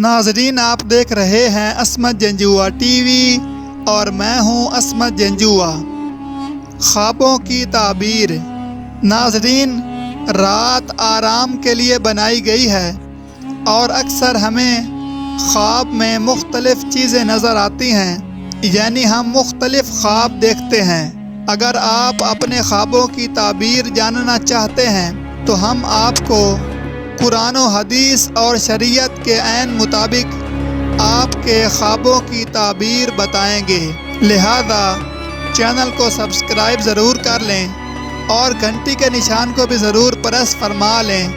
ناظرین، آپ دیکھ رہے ہیں عصمت جنجوعہ ٹی وی اور میں ہوں عصمت جنجوعہ۔ خوابوں کی تعبیر۔ ناظرین، رات آرام کے لیے بنائی گئی ہے اور اکثر ہمیں خواب میں مختلف چیزیں نظر آتی ہیں، یعنی ہم مختلف خواب دیکھتے ہیں۔ اگر آپ اپنے خوابوں کی تعبیر جاننا چاہتے ہیں تو ہم آپ کو قرآن و حدیث اور شریعت کے عین مطابق آپ کے خوابوں کی تعبیر بتائیں گے، لہذا چینل کو سبسکرائب ضرور کر لیں اور گھنٹی کے نشان کو بھی ضرور پریس فرما لیں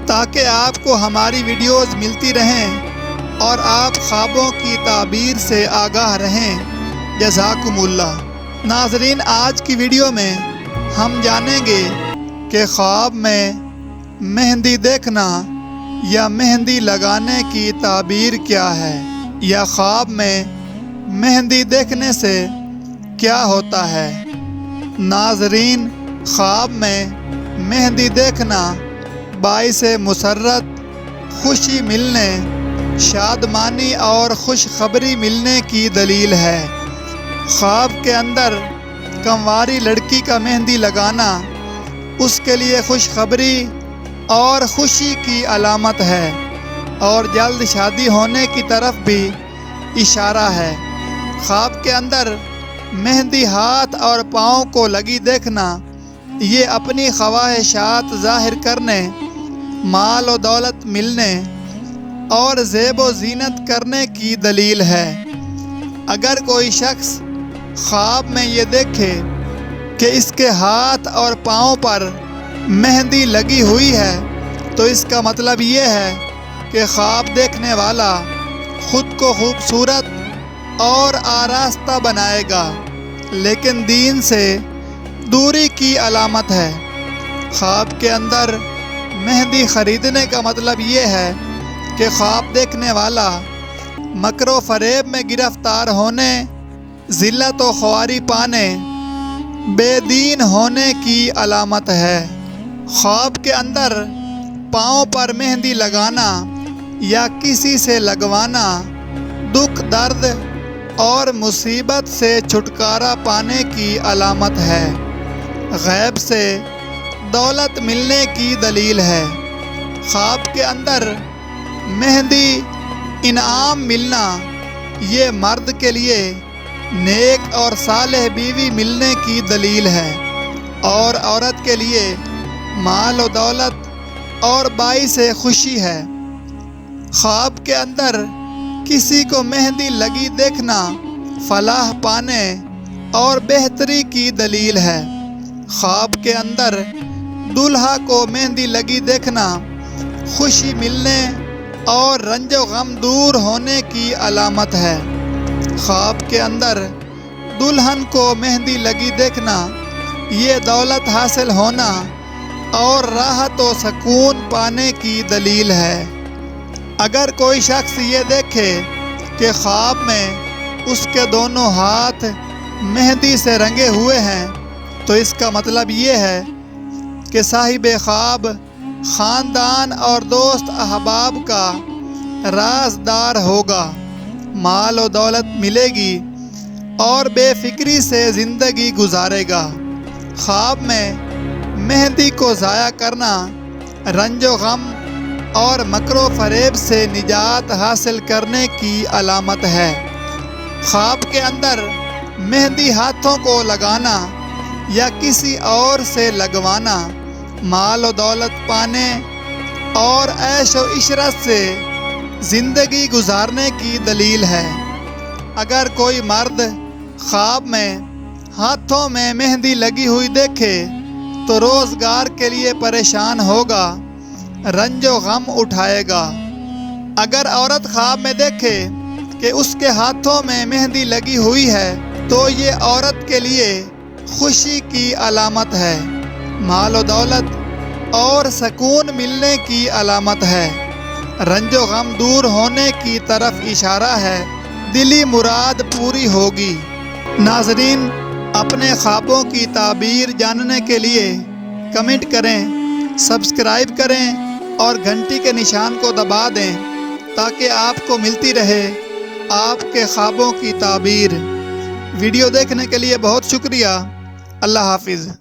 تاکہ آپ کو ہماری ویڈیوز ملتی رہیں اور آپ خوابوں کی تعبیر سے آگاہ رہیں۔ جزاکم اللہ۔ ناظرین، آج کی ویڈیو میں ہم جانیں گے کہ خواب میں مہندی دیکھنا یا مہندی لگانے کی تعبیر کیا ہے، یا خواب میں مہندی دیکھنے سے کیا ہوتا ہے۔ ناظرین، خواب میں مہندی دیکھنا باعث مسرت، خوشی ملنے، شادمانی اور خوشخبری ملنے کی دلیل ہے۔ خواب کے اندر کنواری لڑکی کا مہندی لگانا اس کے لیے خوشخبری اور خوشی کی علامت ہے اور جلد شادی ہونے کی طرف بھی اشارہ ہے۔ خواب کے اندر مہندی ہاتھ اور پاؤں کو لگی دیکھنا یہ اپنی خواہشات ظاہر کرنے، مال و دولت ملنے اور زیب و زینت کرنے کی دلیل ہے۔ اگر کوئی شخص خواب میں یہ دیکھے کہ اس کے ہاتھ اور پاؤں پر مہندی لگی ہوئی ہے تو اس کا مطلب یہ ہے کہ خواب دیکھنے والا خود کو خوبصورت اور آراستہ بنائے گا، لیکن دین سے دوری کی علامت ہے۔ خواب کے اندر مہندی خریدنے کا مطلب یہ ہے کہ خواب دیکھنے والا مکر و فریب میں گرفتار ہونے، ذلت و خواری پانے، بے دین ہونے کی علامت ہے۔ خواب کے اندر پاؤں پر مہندی لگانا یا کسی سے لگوانا دکھ، درد اور مصیبت سے چھٹکارا پانے کی علامت ہے۔ غیب سے دولت ملنے کی دلیل ہے۔ خواب کے اندر مہندی انعام ملنا یہ مرد کے لیے نیک اور صالح بیوی ملنے کی دلیل ہے اور عورت کے لیے مال و دولت اور باعث خوشی ہے۔ خواب کے اندر کسی کو مہندی لگی دیکھنا فلاح پانے اور بہتری کی دلیل ہے۔ خواب کے اندر دولہا کو مہندی لگی دیکھنا خوشی ملنے اور رنج و غم دور ہونے کی علامت ہے۔ خواب کے اندر دلہن کو مہندی لگی دیکھنا یہ دولت حاصل ہونا اور راحت و سکون پانے کی دلیل ہے۔ اگر کوئی شخص یہ دیکھے کہ خواب میں اس کے دونوں ہاتھ مہندی سے رنگے ہوئے ہیں تو اس کا مطلب یہ ہے کہ صاحب خواب خاندان اور دوست احباب کا رازدار ہوگا، مال و دولت ملے گی اور بے فکری سے زندگی گزارے گا۔ خواب میں مہندی کو ضائع کرنا رنج و غم اور مکر و فریب سے نجات حاصل کرنے کی علامت ہے۔ خواب کے اندر مہندی ہاتھوں کو لگانا یا کسی اور سے لگوانا مال و دولت پانے اور عیش و عشرت سے زندگی گزارنے کی دلیل ہے۔ اگر کوئی مرد خواب میں ہاتھوں میں مہندی لگی ہوئی دیکھے تو روزگار کے لیے پریشان ہوگا، رنج و غم اٹھائے گا۔ اگر عورت خواب میں دیکھے کہ اس کے ہاتھوں میں مہندی لگی ہوئی ہے تو یہ عورت کے لیے خوشی کی علامت ہے، مال و دولت اور سکون ملنے کی علامت ہے، رنج و غم دور ہونے کی طرف اشارہ ہے، دلی مراد پوری ہوگی۔ ناظرین، اپنے خوابوں کی تعبیر جاننے کے لیے کمنٹ کریں، سبسکرائب کریں اور گھنٹی کے نشان کو دبا دیں تاکہ آپ کو ملتی رہے آپ کے خوابوں کی تعبیر۔ ویڈیو دیکھنے کے لیے بہت شکریہ۔ اللہ حافظ۔